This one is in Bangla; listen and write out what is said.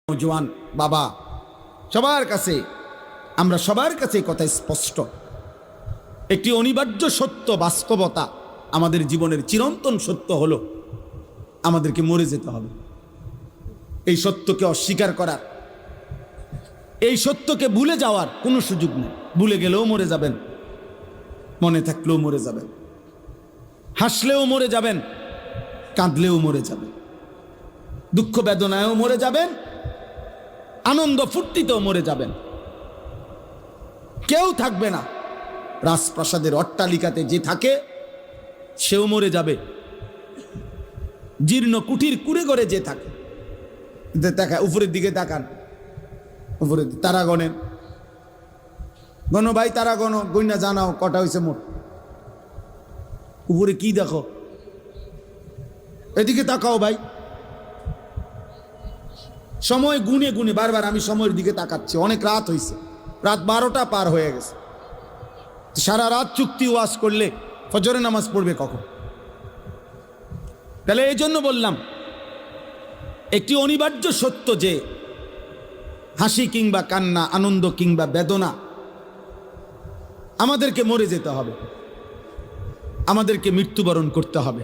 নওজোয়ান বাবা সবার কাছে আমরা সবার কাছে কথা স্পষ্ট, একটি অনিবার্য সত্য বাস্তবতা আমাদের জীবনের চিরন্তন সত্য হলো আমাদেরকে মরে যেতে হবে। এই সত্যকে অস্বীকার করার, এই সত্যকে ভুলে যাওয়ার কোনো সুযোগ নেই। ভুলে গেলেও মরে যাবেন, মনে থাকলেও মরে যাবেন, হাসলেও মরে যাবেন, কাঁদলেও মরে যাবেন, দুঃখ বেদনায়ও মরে যাবেন, আনন্দ ফুর্তিতেও মরে যাবেন। কেউ থাকবে না। রাজপ্রাসাদের অট্টালিকাতে যে থাকে সেও মরে যাবে, জীর্ণ কুঠির কুড়ে করে যে থাকে দেখা উপরের দিকে তাকান, উপরের তারা গণেন, গণ ভাই তারা গণ, গইনা জানাও কটা হয়েছে মোট, উপরে কি দেখো, এদিকে তাকাও ভাই। সময় গুনে গুনে বারবার আমি সময়ের দিকে তাকাচ্ছি, অনেক রাত হয়েছে, রাত 12টা পার হয়ে গেছে। সারা রাত চুক্তি ওয়াজ করলে ফজরে নামাজ পড়বে কখন? তাহলে এই জন্য বললাম একটি অনিবার্য সত্য যে হাসি কিংবা কান্না, আনন্দ কিংবা বেদনা, আমাদেরকে মরে যেতে হবে, আমাদেরকে মৃত্যুবরণ করতে হবে।